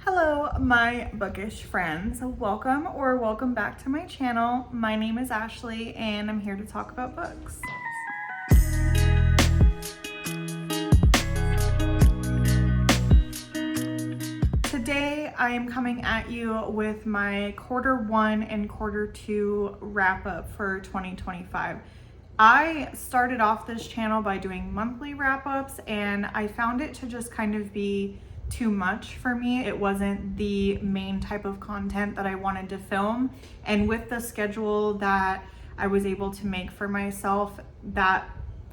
Hello, my bookish friends. Welcome back to my channel. My name is Ashley and I'm here to talk about books. Today I am coming at you with my Q1 and Q2 wrap up for 2025. I started off this channel by doing monthly wrap ups and I found it to just kind of be too much for me. It wasn't the main type of content that I wanted to film, and with the schedule that I was able to make for myself, that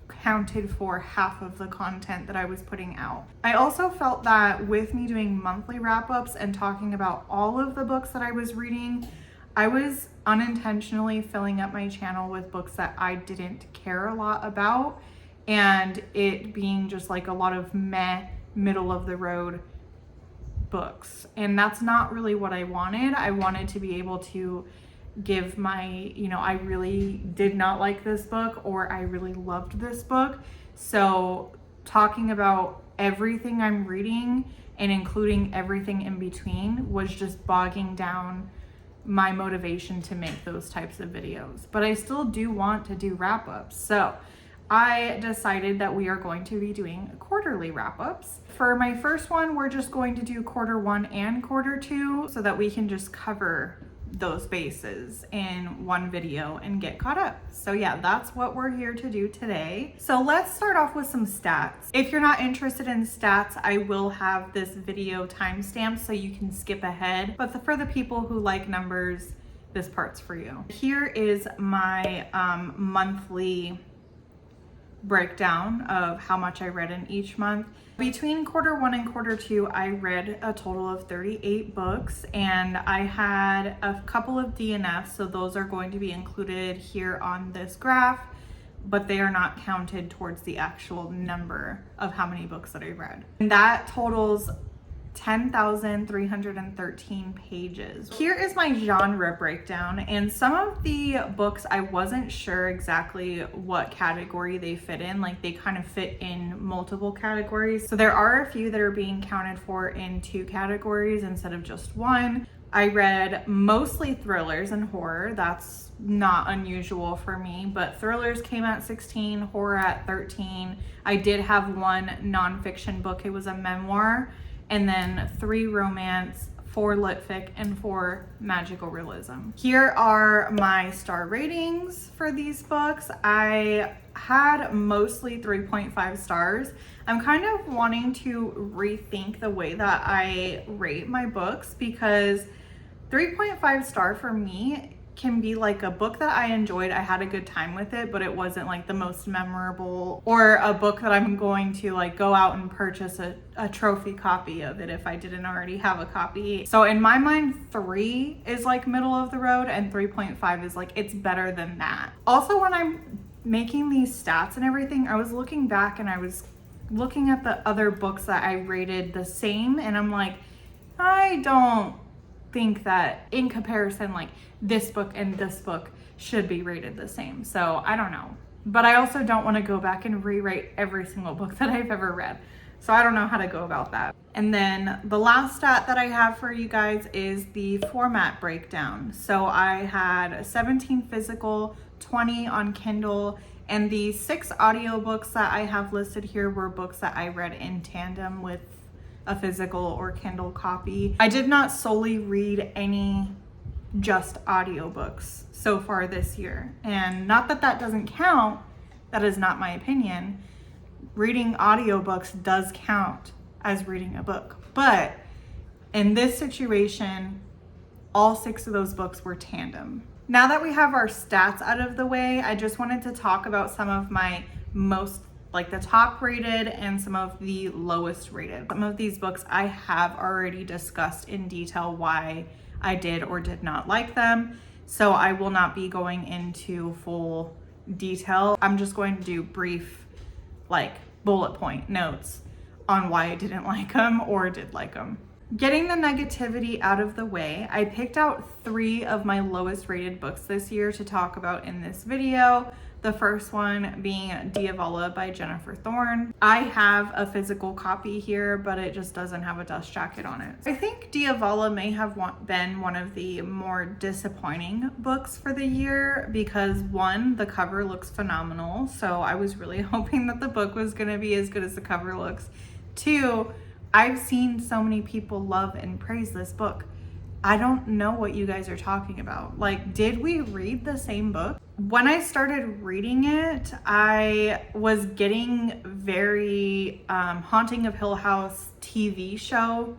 counted for half of the content that I was putting out. I also felt that with me doing monthly wrap-ups and talking about all of the books that I was reading, I was unintentionally filling up my channel with books that I didn't care a lot about, and it being just like a lot of meh, middle of the road books. And that's not really what I wanted. I wanted to be able to give my, I really did not like this book or I really loved this book. So talking about everything I'm reading and including everything in between was just bogging down my motivation to make those types of videos. But I still do want to do wrap-ups. So I decided that we are going to be doing quarterly wrap-ups. For my first one, we're just going to do Q1 and Q2 so that we can just cover those bases in one video and get caught up. So yeah, that's what we're here to do today. So let's start off with some stats. If you're not interested in stats, I will have this video timestamped so you can skip ahead. But for the people who like numbers, this part's for you. Here is my monthly breakdown of how much I read in each month. Between Q1 and Q2, I read a total of 38 books, and I had a couple of DNFs, so those are going to be included here on this graph, but they are not counted towards the actual number of how many books that I read. And that totals 10,313 pages. Here is my genre breakdown, and some of the books I wasn't sure exactly what category they fit in. Like, they kind of fit in multiple categories. So there are a few that are being counted for in 2 categories instead of just 1. I read mostly thrillers and horror. That's not unusual for me, but thrillers came at 16, horror at 13. I did have 1 nonfiction book. It was a memoir, and then 3 romance, 4 lit fic, and 4 magical realism. Here are my star ratings for these books. I had mostly 3.5 stars. I'm kind of wanting to rethink the way that I rate my books, because 3.5 star for me can be like a book that I enjoyed, I had a good time with it, but it wasn't like the most memorable, or a book that I'm going to like go out and purchase a trophy copy of it if I didn't already have a copy. So in my mind, 3 is like middle of the road and 3.5 is like, it's better than that. Also, when I'm making these stats and everything, I was looking back and I was looking at the other books that I rated the same, and I'm like, I don't think that in comparison, like, this book and this book should be rated the same. So I don't know, but I also don't want to go back and rewrite every single book that I've ever read, so I don't know how to go about that. And then the last stat that I have for you guys is the format breakdown. So I had 17 physical, 20 on Kindle, and the 6 audiobooks that I have listed here were books that I read in tandem with a physical or Kindle copy. I did not solely read any just audiobooks so far this year. And not that that doesn't count, that is not my opinion. Reading audiobooks does count as reading a book. But in this situation, all 6 of those books were tandem. Now that we have our stats out of the way, I just wanted to talk about some of my most, like, the top rated and some of the lowest rated. Some of these books I have already discussed in detail why I did or did not like them, so I will not be going into full detail. I'm just going to do brief, like, bullet point notes on why I didn't like them or did like them. Getting the negativity out of the way, I picked out 3 of my lowest rated books this year to talk about in this video. The first one being Diavola by Jennifer Thorne. I have a physical copy here, but it just doesn't have a dust jacket on it. I think Diavola may have been one of the more disappointing books for the year because one, the cover looks phenomenal. So I was really hoping that the book was gonna be as good as the cover looks. Two, I've seen so many people love and praise this book. I don't know what you guys are talking about. Like, did we read the same book? When I started reading it, I was getting very Haunting of Hill House TV show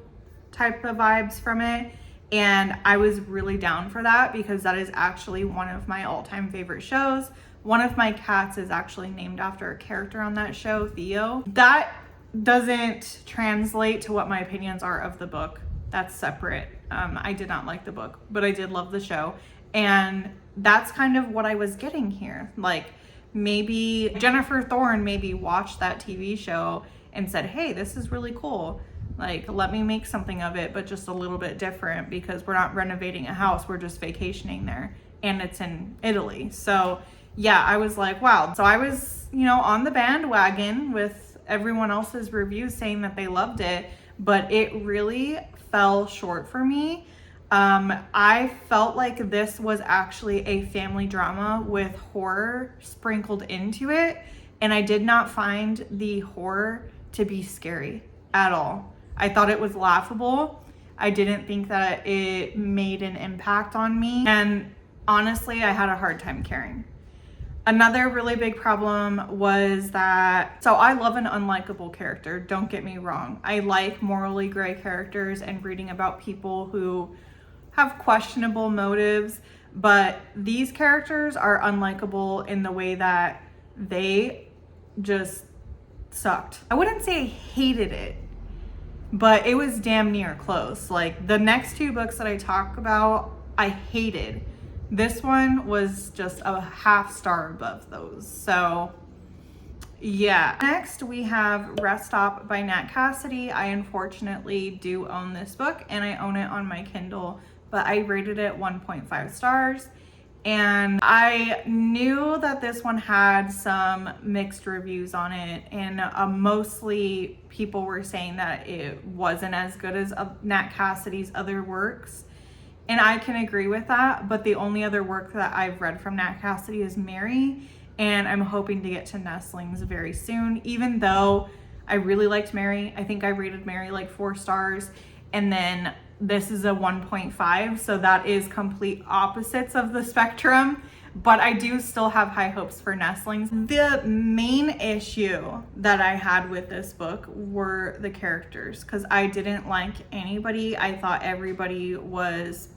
type of vibes from it. And I was really down for that because that is actually one of my all-time favorite shows. One of my cats is actually named after a character on that show, Theo. That doesn't translate to what my opinions are of the book. That's separate. I did not like the book, but I did love the show. And that's kind of what I was getting here. Like, maybe Jennifer Thorne maybe watched that TV show and said, hey, this is really cool. Like, let me make something of it, but just a little bit different because we're not renovating a house. We're just vacationing there. And it's in Italy. So yeah, I was like, wow. So I was, on the bandwagon with everyone else's reviews saying that they loved it, but it really fell short for me. I felt like this was actually a family drama with horror sprinkled into it, and I did not find the horror to be scary at all. I thought it was laughable. I didn't think that it made an impact on me, and honestly, I had a hard time caring. Another really big problem was that, so I love an unlikable character, don't get me wrong. I like morally gray characters and reading about people who have questionable motives, but these characters are unlikable in the way that they just sucked. I wouldn't say I hated it, but it was damn near close. Like, the next two books that I talk about, I hated. This one was just a half star above those. So yeah. Next we have Rest Stop by Nat Cassidy. I unfortunately do own this book and I own it on my Kindle, but I rated it 1.5 stars. And I knew that this one had some mixed reviews on it, and mostly people were saying that it wasn't as good as Nat Cassidy's other works. And I can agree with that, but the only other work that I've read from Nat Cassidy is Mary, and I'm hoping to get to Nestlings very soon, even though I really liked Mary. I think I rated Mary like 4 stars, and then this is a 1.5, so that is complete opposites of the spectrum, but I do still have high hopes for Nestlings. The main issue that I had with this book were the characters, because I didn't like anybody. I thought everybody was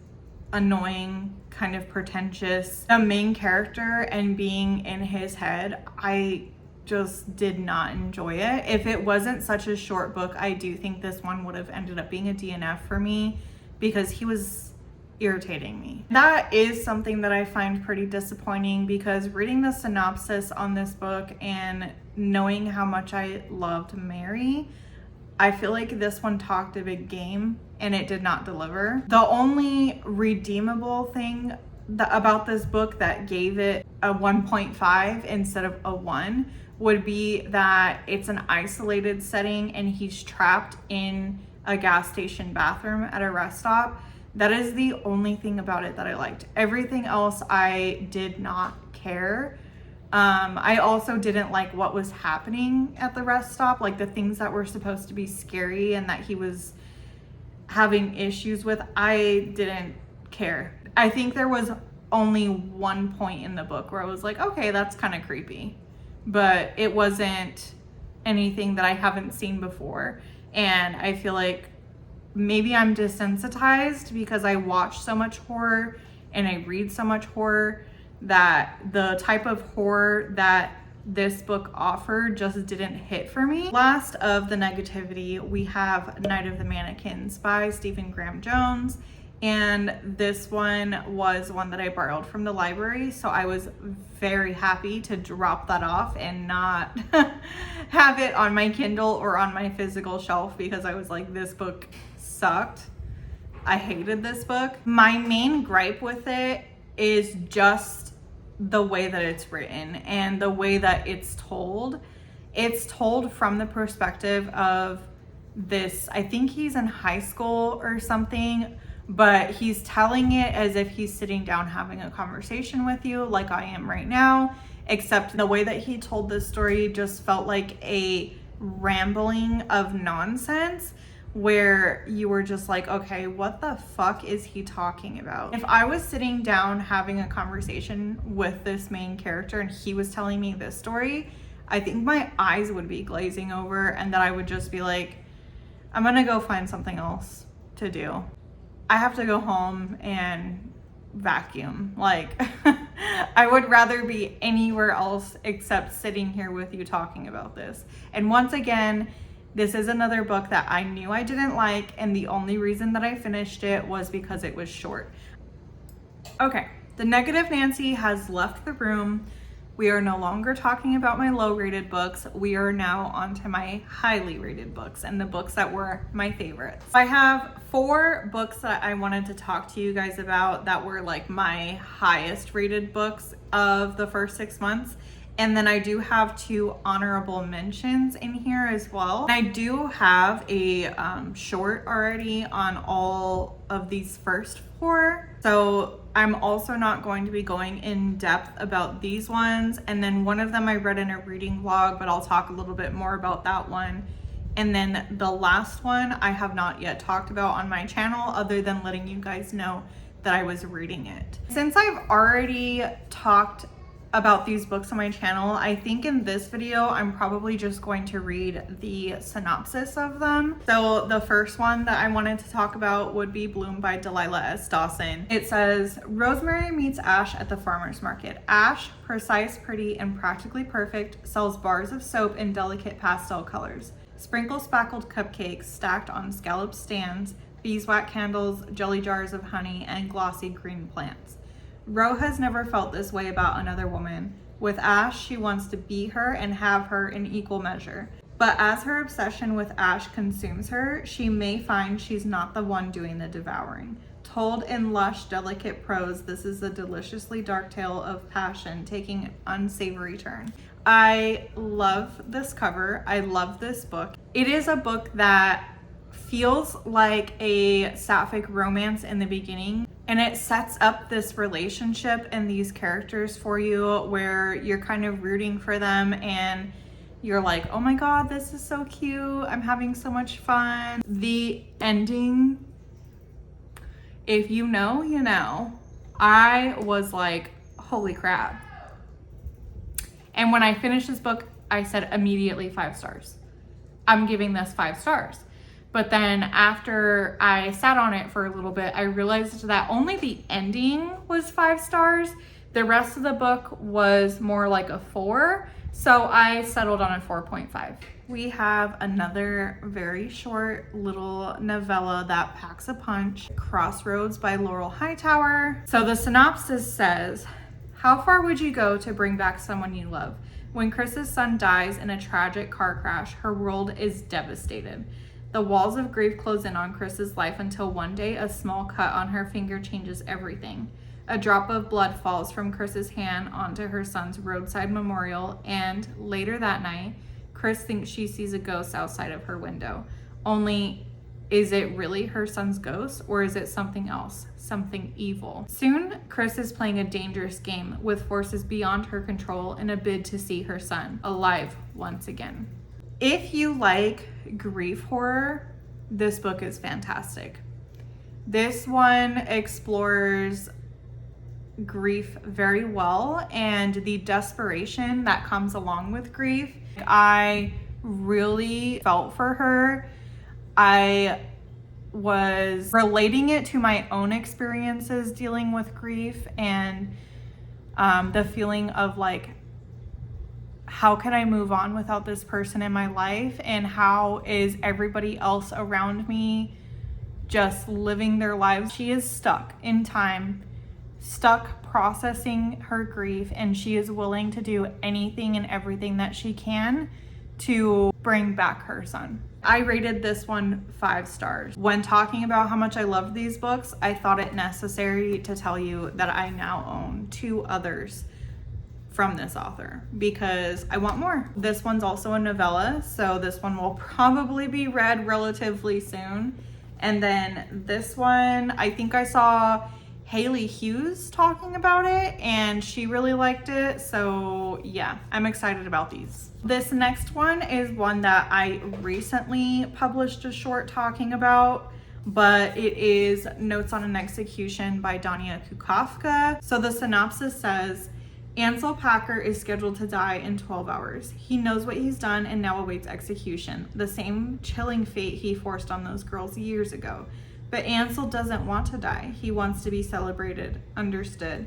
annoying, kind of pretentious. The main character and being in his head, I just did not enjoy it. If it wasn't such a short book, I do think this one would have ended up being a DNF for me because he was irritating me. That is something that I find pretty disappointing, because reading the synopsis on this book and knowing how much I loved Mary, I feel like this one talked a big game and it did not deliver. The only redeemable thing about this book that gave it a 1.5 instead of a 1 would be that it's an isolated setting and he's trapped in a gas station bathroom at a rest stop. That is the only thing about it that I liked. Everything else I did not care. I also didn't like what was happening at the rest stop, like the things that were supposed to be scary and that he was having issues with. I didn't care. I think there was only one point in the book where I was like, okay, that's kind of creepy, but it wasn't anything that I haven't seen before. And I feel like maybe I'm desensitized because I watch so much horror and I read so much horror that the type of horror that this book offered just didn't hit for me. Last of the negativity, we have Night of the Mannequins by Stephen Graham Jones. And this one was one that I borrowed from the library, so I was very happy to drop that off and not have it on my Kindle or on my physical shelf, because I was like, this book sucked. I hated this book. My main gripe with it is just the way that it's written and the way that it's told. It's told from the perspective of this, I think he's in high school or something, but he's telling it as if he's sitting down having a conversation with you like I am right now, except the way that he told this story just felt like a rambling of nonsense where you were just like, okay, what the fuck is he talking about? If I was sitting down having a conversation with this main character and he was telling me this story, I think my eyes would be glazing over and that I would just be like, I'm gonna go find something else to do. I have to go home and vacuum. Like, I would rather be anywhere else except sitting here with you talking about this. And once again, this is another book that I knew I didn't like, and the only reason that I finished it was because it was short. Okay, the Negative Nancy has left the room. We are no longer talking about my low rated books. We are now on to my highly rated books and the books that were my favorites. I have 4 books that I wanted to talk to you guys about that were like my highest rated books of the first 6 months. And then I do have 2 honorable mentions in here as well. I do have a short already on all of these first 4. So I'm also not going to be going in depth about these ones. And then one of them I read in a reading vlog, but I'll talk a little bit more about that one. And then the last one I have not yet talked about on my channel other than letting you guys know that I was reading it. Since I've already talked about these books on my channel, I think in this video I'm probably just going to read the synopsis of them. So the first one that I wanted to talk about would be Bloom by Delilah S. Dawson. It says, Rosemary meets Ash at the farmer's market. Ash, precise, pretty, and practically perfect, sells bars of soap in delicate pastel colors. Sprinkle spackled cupcakes stacked on scalloped stands, beeswax candles, jelly jars of honey, and glossy green plants. Ro has never felt this way about another woman. With Ash, she wants to be her and have her in equal measure. But as her obsession with Ash consumes her, she may find she's not the one doing the devouring. Told in lush, delicate prose, this is a deliciously dark tale of passion taking an unsavory turn. I love this cover. I love this book. It is a book that feels like a sapphic romance in the beginning. And it sets up this relationship and these characters for you where you're kind of rooting for them and you're like, oh my God, this is so cute. I'm having so much fun. The ending, if you know, you know. I was like, holy crap. And when I finished this book, I said immediately 5 stars. I'm giving this 5 stars. But then after I sat on it for a little bit, I realized that only the ending was 5 stars. The rest of the book was more like a 4. So I settled on a 4.5. We have another very short little novella that packs a punch, Crossroads by Laurel Hightower. So the synopsis says, how far would you go to bring back someone you love? When Chris's son dies in a tragic car crash, her world is devastated. The walls of grief close in on Chris's life until one day a small cut on her finger changes everything. A drop of blood falls from Chris's hand onto her son's roadside memorial, and later that night, Chris thinks she sees a ghost outside of her window. Only, is it really her son's ghost, or is it something else, something evil? Soon, Chris is playing a dangerous game with forces beyond her control in a bid to see her son alive once again. If you like grief horror, this book is fantastic. This one explores grief very well and the desperation that comes along with grief. I really felt for her. I was relating it to my own experiences dealing with grief and the feeling of like, how can I move on without this person in my life? And how is everybody else around me just living their lives? She is stuck in time, stuck processing her grief, and she is willing to do anything and everything that she can to bring back her son. I rated this one 5 stars. When talking about how much I love these books, I thought it necessary to tell you that I now own 2 others from this author because I want more. This one's also a novella, so this one will probably be read relatively soon. And then this one, I think I saw Haley Hughes talking about it and she really liked it. So yeah, I'm excited about these. This next one is one that I recently published a short talking about, but it is Notes on an Execution by Dania Kukafka. So the synopsis says, Ansel Packer is scheduled to die in 12 hours. He knows what he's done and now awaits execution, the same chilling fate he forced on those girls years ago. But Ansel doesn't want to die. He wants to be celebrated, understood.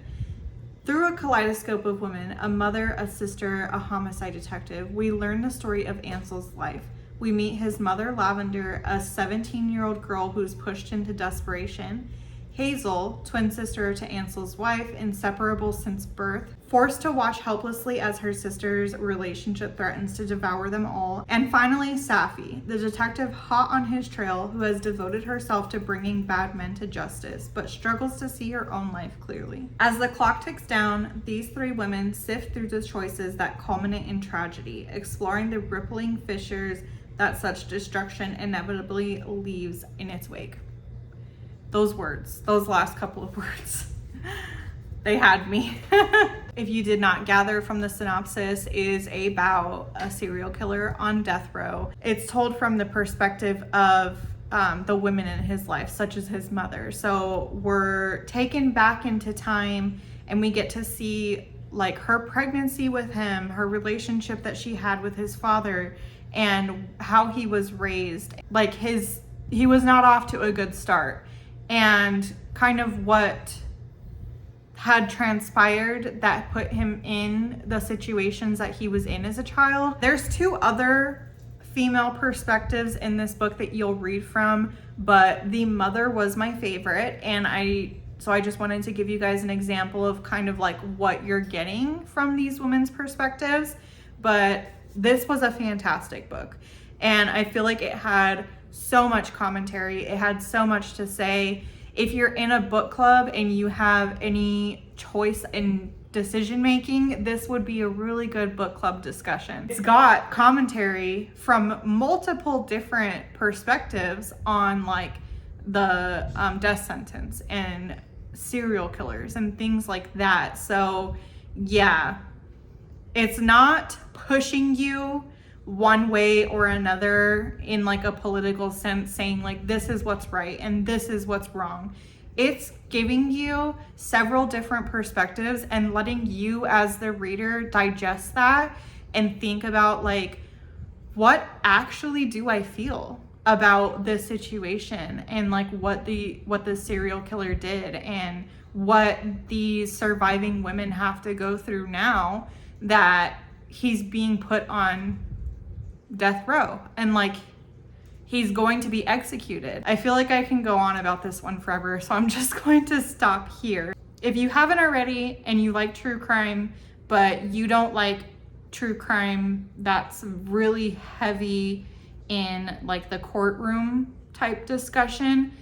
Through a kaleidoscope of women, a mother, a sister, a homicide detective, we learn the story of Ansel's life. We meet his mother, Lavender, a 17-year-old girl who's pushed into desperation. Hazel, twin sister to Ansel's wife, inseparable since birth, forced to watch helplessly as her sister's relationship threatens to devour them all. And finally, Safi, the detective hot on his trail who has devoted herself to bringing bad men to justice, but struggles to see her own life clearly. As the clock ticks down, these three women sift through the choices that culminate in tragedy, exploring the rippling fissures that such destruction inevitably leaves in its wake. Those words, those last couple of words, they had me. If you did not gather from the synopsis, is about a serial killer on death row. It's told from the perspective of the women in his life, such as his mother. So we're taken back into time and we get to see like her pregnancy with him, her relationship that she had with his father, and how he was raised. Like he was not off to a good start. And kind of what had transpired that put him in the situations that he was in as a child. There's two other female perspectives in this book that you'll read from, but the mother was my favorite, and I just wanted to give you guys an example of kind of like what you're getting from these women's perspectives. But this was a fantastic book, and I feel like it had so much commentary. It had so much to say. If you're in a book club and you have any choice in decision making, this would be a really good book club discussion. It's got commentary from multiple different perspectives on like the death sentence and serial killers and things like that. So yeah, it's not pushing you one way or another in like a political sense, saying like this is what's right and this is what's wrong. It's giving you several different perspectives and letting you as the reader digest that and think about like, what actually do I feel about this situation, and like what the serial killer did and what these surviving women have to go through now that he's being put on death row and like he's going to be executed. I feel like I can go on about this one forever, so I'm just going to stop here. If you haven't already and you like true crime, but you don't like true crime that's really heavy in like the courtroom type discussion,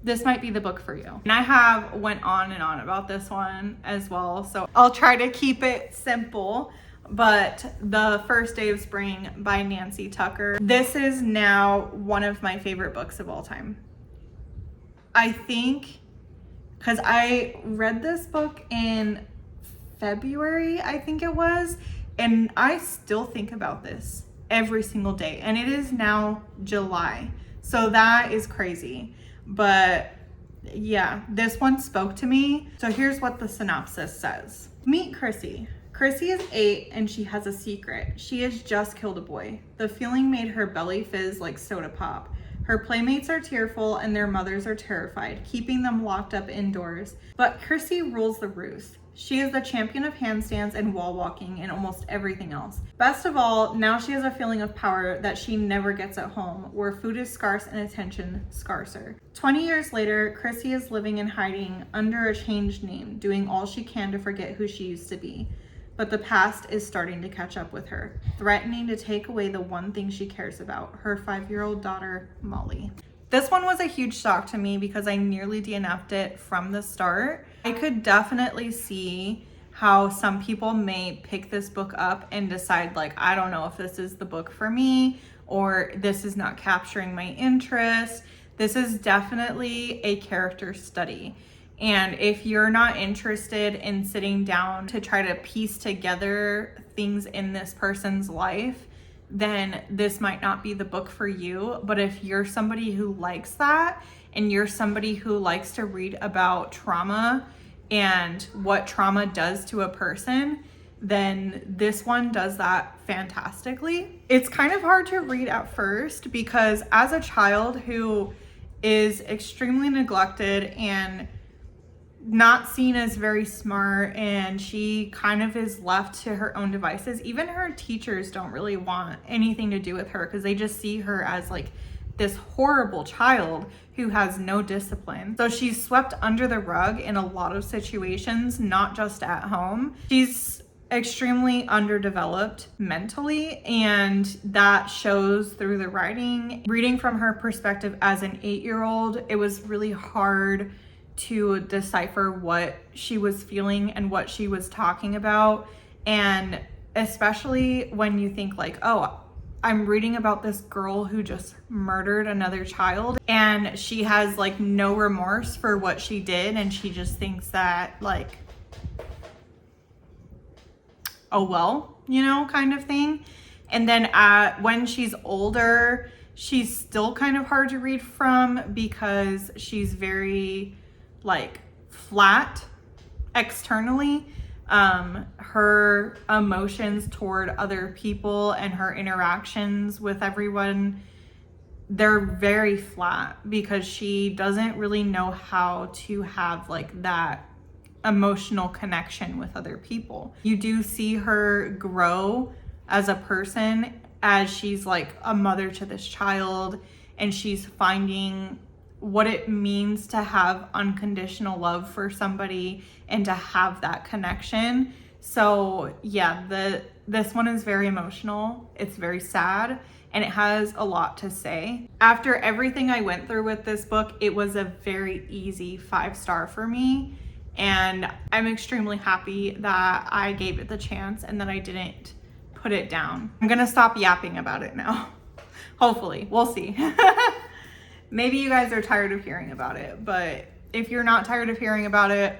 this might be the book for you. And I have went on and on about this one as well, so I'll try to keep it simple. But The First Day of Spring by Nancy Tucker. This is now one of my favorite books of all time. I think because I read this book in February, I think it was, and I still think about this every single day, and it is now July. So that is crazy. But yeah, this one spoke to me. So here's what the synopsis says. Meet Chrissy. Chrissy is 8 and she has a secret. She has just killed a boy. The feeling made her belly fizz like soda pop. Her playmates are tearful and their mothers are terrified, keeping them locked up indoors. But Chrissy rules the roost. She is the champion of handstands and wall walking and almost everything else. Best of all, now she has a feeling of power that she never gets at home, where food is scarce and attention scarcer. 20 years later, Chrissy is living in hiding under a changed name, doing all she can to forget who she used to be. But the past is starting to catch up with her, threatening to take away the one thing she cares about, her 5-year-old daughter, Molly. This one was a huge shock to me because I nearly DNF'd it from the start. I could definitely see how some people may pick this book up and decide like, I don't know if this is the book for me, or this is not capturing my interest. This is definitely a character study. And if you're not interested in sitting down to try to piece together things in this person's life, then this might not be the book for you. But if you're somebody who likes that, and you're somebody who likes to read about trauma and what trauma does to a person, then this one does that fantastically. It's kind of hard to read at first because as a child who is extremely neglected and not seen as very smart, and she kind of is left to her own devices, even her teachers don't really want anything to do with her because they just see her as like this horrible child who has no discipline. So she's swept under the rug in a lot of situations, not just at home. She's extremely underdeveloped mentally, and that shows through the writing. Reading from her perspective as an 8-year-old, it was really hard to decipher what she was feeling and what she was talking about. And especially when you think like, oh, I'm reading about this girl who just murdered another child and she has like no remorse for what she did, and she just thinks that like, oh well, you know, kind of thing. And then when she's older, she's still kind of hard to read from because she's very like flat externally. Her emotions toward other people and her interactions with everyone, they're very flat because she doesn't really know how to have like that emotional connection with other people. You do see her grow as a person as she's like a mother to this child, and she's finding what it means to have unconditional love for somebody and to have that connection. So yeah, this one is very emotional. It's very sad, and it has a lot to say. After everything I went through with this book, it was a very easy 5-star for me. And I'm extremely happy that I gave it the chance and that I didn't put it down. I'm gonna stop yapping about it now. Hopefully, we'll see. Maybe you guys are tired of hearing about it, but if you're not tired of hearing about it,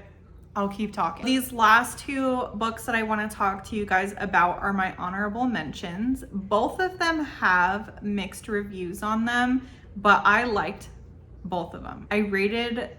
I'll keep talking. These last 2 books that I want to talk to you guys about are my honorable mentions. Both of them have mixed reviews on them, but I liked both of them. I rated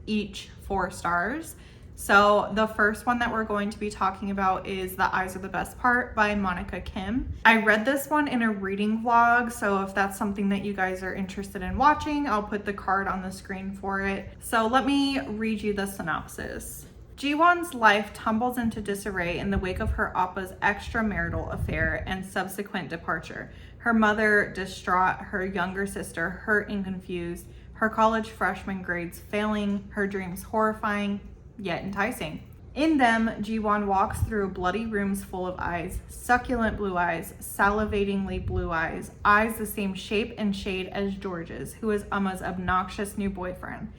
each 4 stars. So the first one that we're going to be talking about is The Eyes Are the Best Part by Monica Kim. I read this one in a reading vlog, so if that's something that you guys are interested in watching, I'll put the card on the screen for it. So let me read you the synopsis. Jiwon's life tumbles into disarray in the wake of her oppa's extramarital affair and subsequent departure. Her mother distraught, her younger sister hurt and confused, her college freshman grades failing, her dreams horrifying, yet enticing. In them, Jiwon walks through bloody rooms full of eyes, succulent blue eyes, salivatingly blue eyes, eyes the same shape and shade as George's, who is Umma's obnoxious new boyfriend.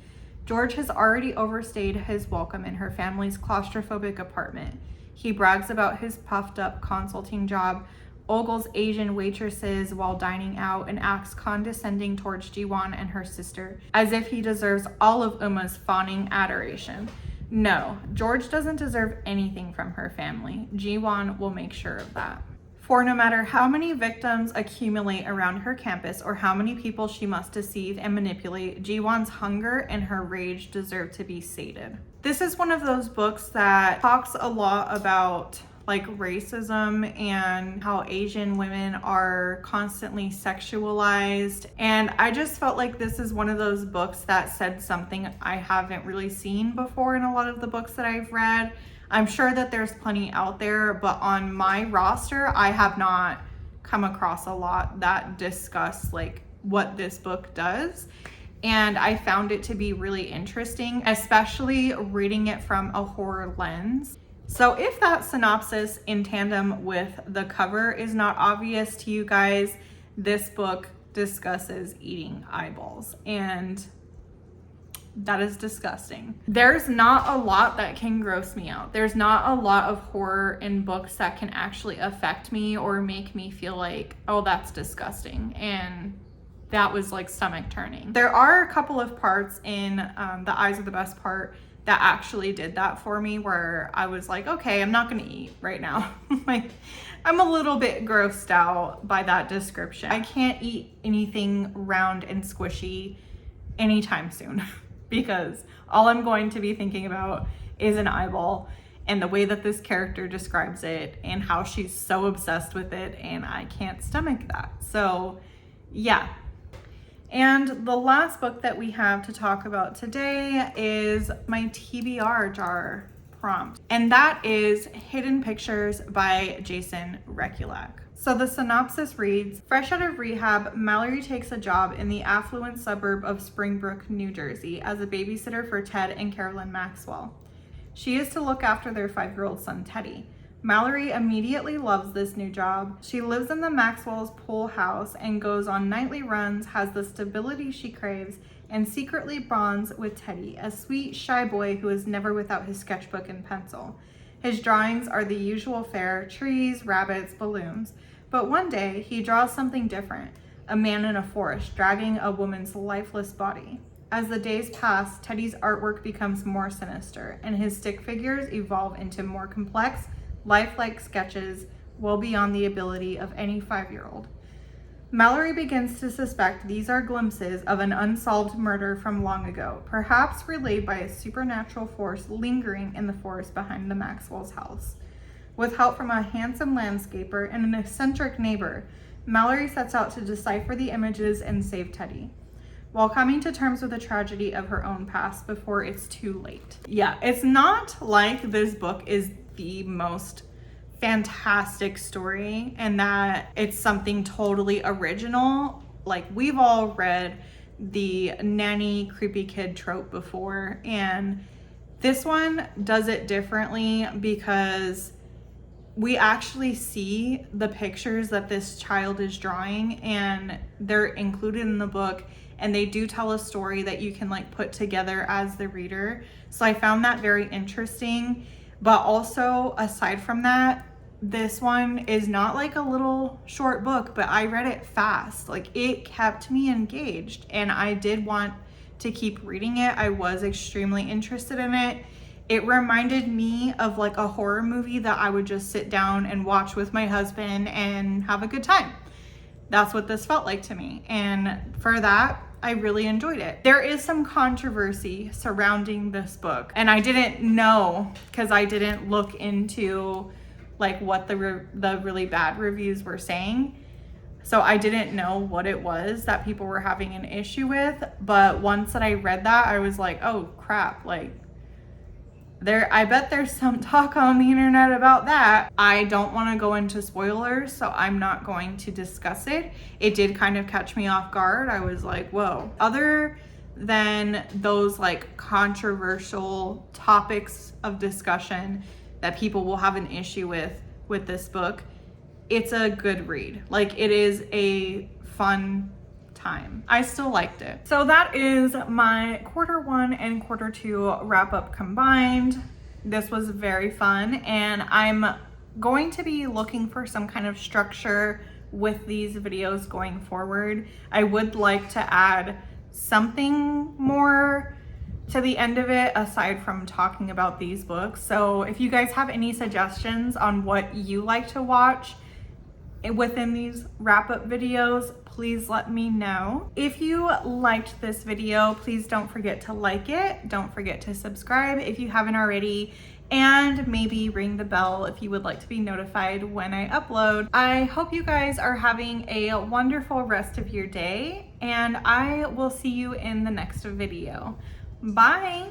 George has already overstayed his welcome in her family's claustrophobic apartment. He brags about his puffed up consulting job, ogles Asian waitresses while dining out, and acts condescending towards Jiwon and her sister, as if he deserves all of Umma's fawning adoration. No, George doesn't deserve anything from her family. Jiwon will make sure of that. For no matter how many victims accumulate around her campus or how many people she must deceive and manipulate, Jiwon's hunger and her rage deserve to be sated. This is one of those books that talks a lot about like racism and how Asian women are constantly sexualized. And I just felt like this is one of those books that said something I haven't really seen before in a lot of the books that I've read. I'm sure that there's plenty out there, but on my roster, I have not come across a lot that discuss like what this book does. And I found it to be really interesting, especially reading it from a horror lens. So if that synopsis in tandem with the cover is not obvious to you guys, this book discusses eating eyeballs. And That is disgusting. There's not a lot that can gross me out. There's not a lot of horror in books that can actually affect me or make me feel like, oh, that's disgusting. And that was like stomach turning. There are a couple of parts in The Eyes Are the Best Part that actually did that for me, where I was like, okay, I'm not gonna eat right now. Like, I'm a little bit grossed out by that description. I can't eat anything round and squishy anytime soon because all I'm going to be thinking about is an eyeball and the way that this character describes it and how she's so obsessed with it, and I can't stomach that. So yeah. And the last book that we have to talk about today is my TBR jar prompt, and that is Hidden Pictures by Jason Rekulak. So the synopsis reads, fresh out of rehab, Mallory takes a job in the affluent suburb of Springbrook, New Jersey as a babysitter for Ted and Carolyn Maxwell. She is to look after their 5-year-old son, Teddy. Mallory immediately loves this new job. She lives in the Maxwell's pool house and goes on nightly runs, has the stability she craves, and secretly bonds with Teddy, a sweet, shy boy who is never without his sketchbook and pencil. His drawings are the usual fare: trees, rabbits, balloons. But one day, he draws something different: a man in a forest dragging a woman's lifeless body. As the days pass, Teddy's artwork becomes more sinister, and his stick figures evolve into more complex, lifelike sketches well beyond the ability of any 5-year-old. Mallory begins to suspect these are glimpses of an unsolved murder from long ago, perhaps relayed by a supernatural force lingering in the forest behind the Maxwell's house. With help from a handsome landscaper and an eccentric neighbor, Mallory sets out to decipher the images and save Teddy, while coming to terms with the tragedy of her own past before it's too late. Yeah, it's not like this book is the most fantastic story and that it's something totally original. Like, we've all read the nanny creepy kid trope before, and this one does it differently because we actually see the pictures that this child is drawing and they're included in the book, and they do tell a story that you can like put together as the reader. So I found that very interesting. But also, aside from that, this one is not like a little short book, but I read it fast. Like, it kept me engaged and I did want to keep reading it. I was extremely interested in it. It reminded me of like a horror movie that I would just sit down and watch with my husband and have a good time. That's what this felt like to me. And for that, I really enjoyed it. There is some controversy surrounding this book, and I didn't know because I didn't look into like what the really bad reviews were saying. So I didn't know what it was that people were having an issue with. But once that I read that, I was like, oh crap, like I bet there's some talk on the internet about that. I don't want to go into spoilers, so I'm not going to discuss it. It did kind of catch me off guard. I was like, whoa. Other than those like controversial topics of discussion that people will have an issue with this book, it's a good read. Like, it is a fun time. I still liked it. So that is my Q1 and Q2 wrap up combined. This was very fun, and I'm going to be looking for some kind of structure with these videos going forward. I would like to add something more to the end of it aside from talking about these books. So if you guys have any suggestions on what you like to watch within these wrap-up videos, please let me know. If you liked this video, please don't forget to like it. Don't forget to subscribe if you haven't already, and maybe ring the bell if you would like to be notified when I upload. I hope you guys are having a wonderful rest of your day, and I will see you in the next video. Bye!